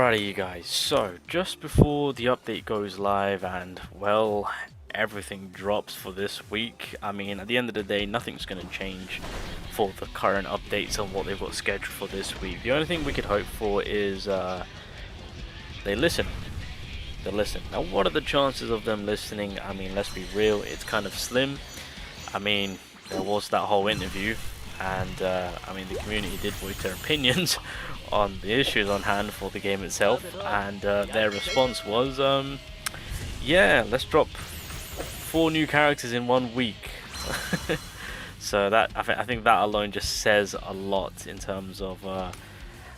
Alrighty you guys, so just before the update goes live and well everything drops for this week, I mean at the end of the day nothing's going to change for the current updates and what they've got scheduled for this week. The only thing we could hope for is they listen. They listen. Now what are the chances of them listening? I mean let's be real, it's kind of slim. I mean there was that whole interview and I mean the community did voice their opinions on the issues on hand for the game itself, and their response was yeah, let's drop 4 new characters in 1 week. So that I think that alone just says a lot in terms of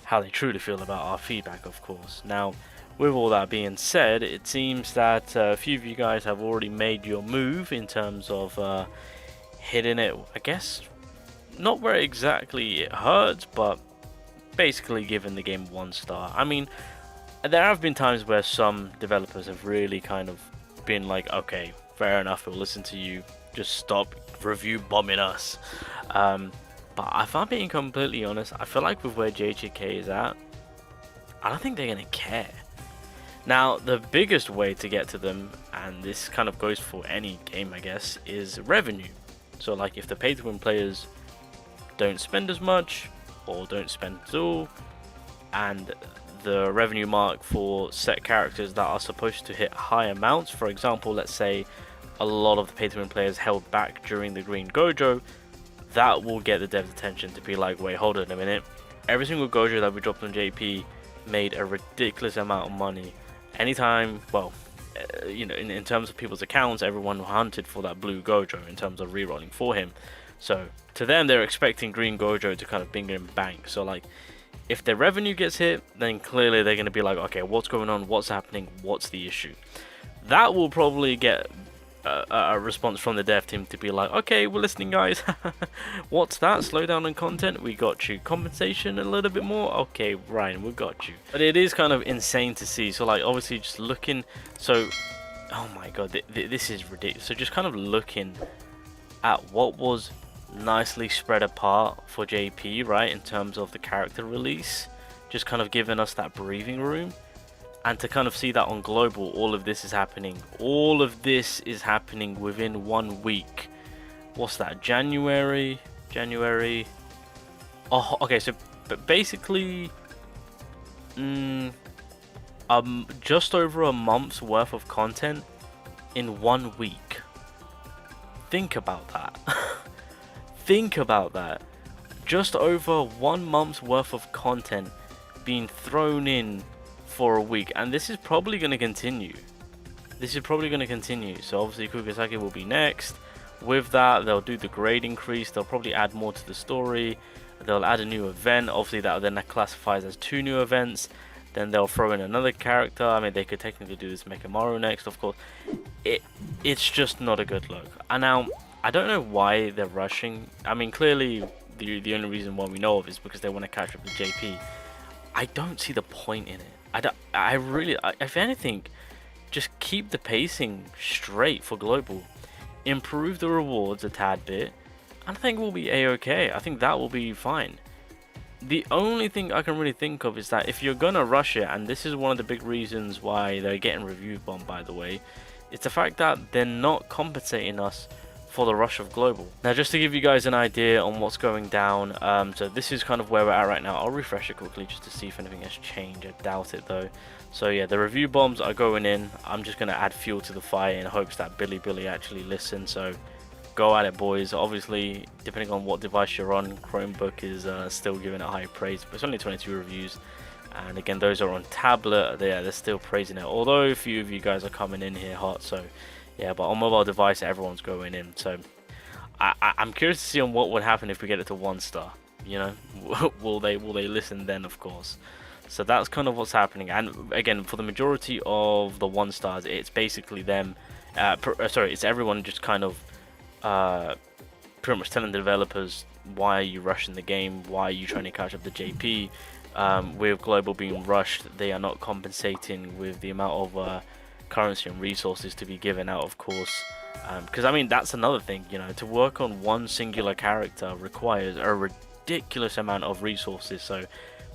how they truly feel about our feedback, of course. Now with all that being said, it seems that a few of you guys have already made your move in terms of hitting it, I guess not where exactly it hurts, but basically giving the game 1 star. I mean, there have been times where some developers have really kind of been like, okay, fair enough, we'll listen to you, just stop review bombing us. But if I'm being completely honest, I feel like with where JJK is at, I don't think they're gonna care. Now the biggest way to get to them, and this kind of goes for any game I guess, is revenue. So like if the pay to win players don't spend as much or don't spend at all, and the revenue mark for set characters that are supposed to hit high amounts, for example let's say a lot of the pay to win players held back during the green gojo, that will get the dev's attention to be like, wait, hold on a minute, every single gojo that we dropped on JP made a ridiculous amount of money. Anytime, well, you know, in terms of people's accounts, everyone hunted for that blue gojo in terms of rerolling for him. So to them, they're expecting green gojo to kind of bing and bank. So like, if their revenue gets hit, then clearly they're going to be like, okay, what's going on? What's happening? What's the issue? That will probably get a response from the dev team to be like, okay, we're listening, guys. What's that? Slow down on content. We got you. Compensation a little bit more. Okay, Ryan, we got you. But it is kind of insane to see. So like, obviously, just looking. So, oh my god, this is ridiculous. So just kind of looking at what was nicely spread apart for JP, right, in terms of the character release, just kind of giving us that breathing room, and to kind of see that on global, all of this is happening within 1 week. What's that, January? Oh, okay, so but basically just over a month's worth of content in 1 week. Think about that. Think about that. Just over 1 month's worth of content being thrown in for a week, and this is probably going to continue. So obviously Kugasaki will be next. With that, they'll do the grade increase. They'll probably add more to the story. They'll add a new event. Obviously that then classifies as 2 new events. Then they'll throw in another character. I mean, they could technically do this Mekamaru next, of course. It's just not a good look. And now I don't know why they're rushing. I mean, clearly the only reason why we know of is because they want to catch up with JP. I don't see the point in it. I really, if anything, just keep the pacing straight for global. Improve the rewards a tad bit, and I think we'll be a-okay. I think that will be fine. The only thing I can really think of is that if you're gonna rush it, and this is one of the big reasons why they're getting review bombed, by the way, it's the fact that they're not compensating us for the rush of global. Now just to give you guys an idea on what's going down, so this is kind of where we're at right now. I'll refresh it quickly just to see if anything has changed. I doubt it though. So yeah, the review bombs are going in. I'm just going to add fuel to the fire in hopes that Billy actually listens. So go at it, boys. Obviously, depending on what device you're on, Chromebook is still giving it high praise, but it's only 22 reviews. And again, those are on tablet. They're still praising it, although a few of you guys are coming in here hot. So yeah, but on mobile device, everyone's going in. So I'm curious to see on what would happen if we get it to 1 star. You know, will they listen then? Of course. So that's kind of what's happening. And again, for the majority of the 1 stars, it's basically them. It's everyone just kind of pretty much telling the developers, why are you rushing the game? Why are you trying to catch up to JP? With global being rushed, they are not compensating with the amount of currency and resources to be given out, of course, because I mean that's another thing, you know, to work on one singular character requires a ridiculous amount of resources. So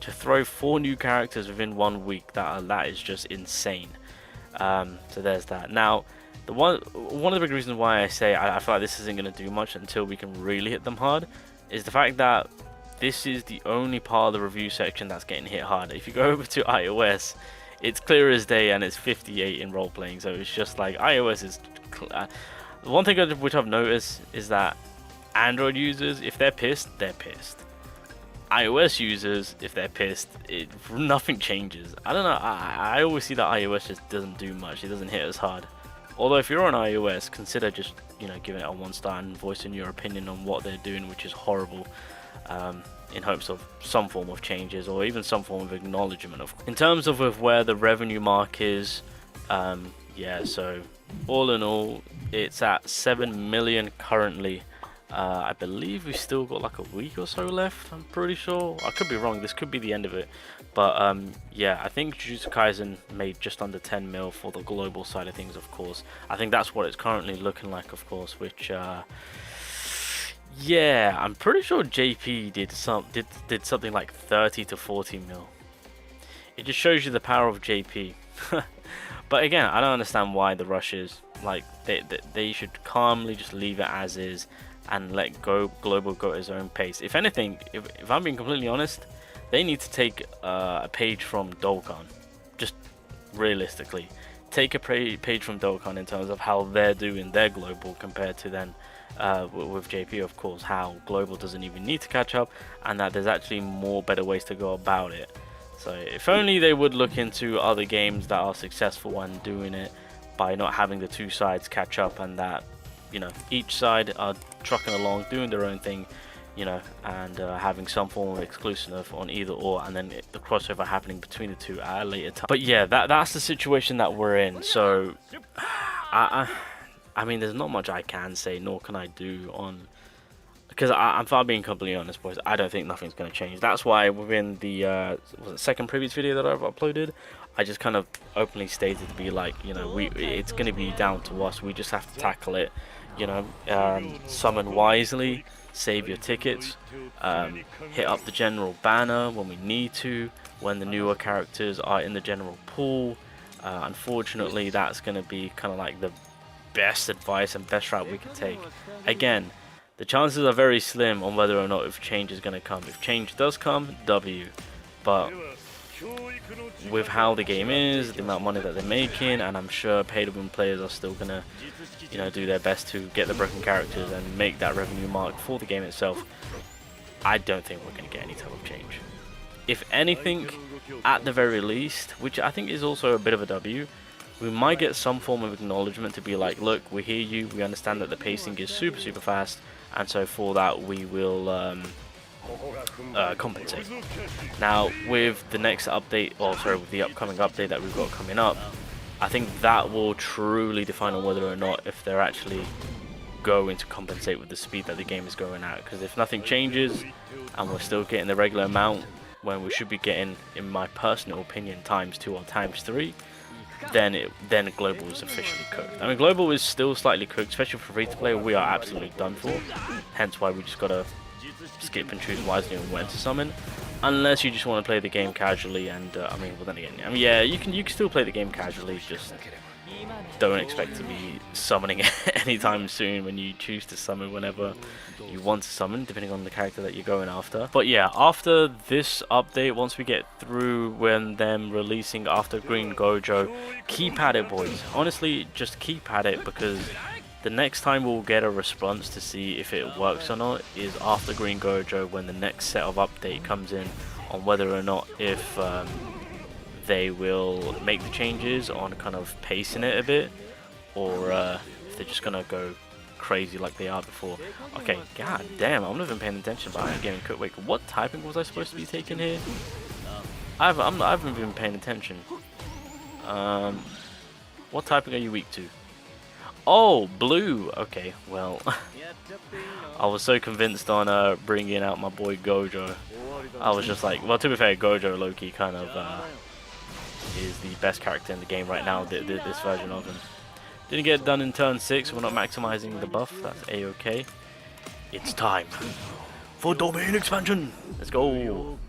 to throw 4 new characters within 1 week, that is just insane. So there's that. Now, one of the big reasons why I say I feel like this isn't going to do much until we can really hit them hard is the fact that this is the only part of the review section that's getting hit hard. If you go over to iOS, it's clear as day, and it's 58 in role playing. So it's just like iOS is. One thing which I've noticed is that Android users, if they're pissed, they're pissed. iOS users, if they're pissed, nothing changes. I don't know. I always see that iOS just doesn't do much. It doesn't hit as hard. Although if you're on iOS, consider just giving it a 1-star and voicing your opinion on what they're doing, which is horrible, in hopes of some form of changes or even some form of acknowledgement. In terms of where the revenue mark is, yeah. So all in all, it's at 7 million currently. I believe we've still got like a week or so left. I'm pretty sure. I could be wrong. This could be the end of it. But yeah, I think Jujutsu Kaisen made just under 10 mil for the global side of things, of course. I think that's what it's currently looking like, of course, which yeah, I'm pretty sure JP did something like 30 to 40 mil. It just shows you the power of JP. But again, I don't understand why the rush is. Like, they should calmly just leave it as is and let global go at its own pace. If anything, if I'm being completely honest, they need to take a page from Dokkan. Just realistically, take a page from Dokkan in terms of how they're doing their global compared to then with JP, of course, how global doesn't even need to catch up, and that there's actually more better ways to go about it. So if only they would look into other games that are successful and doing it by not having the 2 sides catch up, and that each side are trucking along doing their own thing, and having some form of exclusive on either or, and then the crossover happening between the 2 at a later time. But yeah, that's the situation that we're in. So I mean, there's not much I can say, nor can I do on, because I'm far being completely honest, boys. I don't think nothing's going to change. That's why within the second previous video that I've uploaded, I just kind of openly stated to be like, it's going to be down to us. We just have to tackle it. Summon wisely, save your tickets, hit up the general banner when we need to, when the newer characters are in the general pool. Unfortunately, that's going to be kind of like the best advice and best route we can take. Again, the chances are very slim on whether or not if change is going to come. If change does come, W. But with how the game is, the amount of money that they're making, and I'm sure pay-to-win players are still going to do their best to get the broken characters and make that revenue mark for the game itself, I don't think we're going to get any type of change. If anything, at the very least, which I think is also a bit of a W, we might get some form of acknowledgement to be like, look, we hear you, we understand that the pacing is super fast, and so for that we will compensate. Now with the next update, or sorry, with the upcoming update that we've got coming up, I think that will truly define on whether or not if they're actually going to compensate with the speed that the game is going at. Because if nothing changes and we're still getting the regular amount when we should be getting, in my personal opinion, ×2 or ×3, then global is officially cooked. I mean, global is still slightly cooked, especially for free to play. We are absolutely done for. Hence why we just gotta skip and choose wisely on when to summon, unless you just want to play the game casually. And I mean, well, then again, I mean, yeah, you can still play the game casually. Just don't expect to be summoning anytime soon when you choose to summon whenever you want to summon, depending on the character that you're going after. But yeah, after this update, once we get through when them releasing after Green Gojo, keep at it, boys. Honestly, just keep at it, because the next time we'll get a response to see if it works or not is after Green Gojo, when the next set of update comes in on whether or not if they will make the changes on kind of pacing it a bit, or if they're just gonna go crazy like they are before. Okay, god damn, I'm not even paying attention, but I'm getting cooked. Wait, what typing was I supposed to be taking here? I haven't been paying attention. What typing are you weak to? Oh, blue. Okay, well, I was so convinced on bringing out my boy Gojo. I was just like, well, to be fair, Gojo low-key kind of is the best character in the game right now, this version of him. Didn't get it done in turn 6, we're not maximizing the buff, that's a-okay. It's time for domain expansion. Let's go.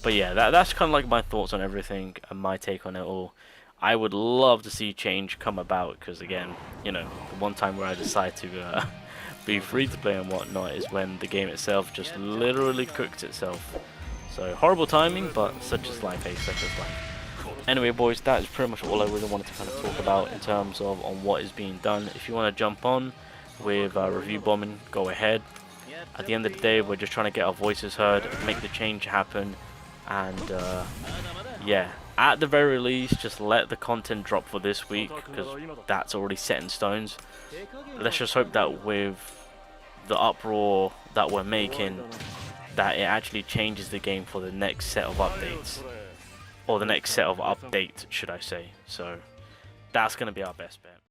But yeah, that's kind of like my thoughts on everything and my take on it all. I would love to see change come about, because again, you know, the one time where I decide to be free to play and whatnot is when the game itself just literally cooks itself. So horrible timing, but such is life, eh? Such is life. Anyway, boys, that is pretty much all I really wanted to kind of talk about in terms of on what is being done. If you want to jump on with review bombing, go ahead. At the end of the day, we're just trying to get our voices heard, make the change happen, and yeah, at the very least, just let the content drop for this week, because that's already set in stones. Let's just hope that with the uproar that we're making, that it actually changes the game for the next set of updates, or the next set of update, should I say. So that's going to be our best bet.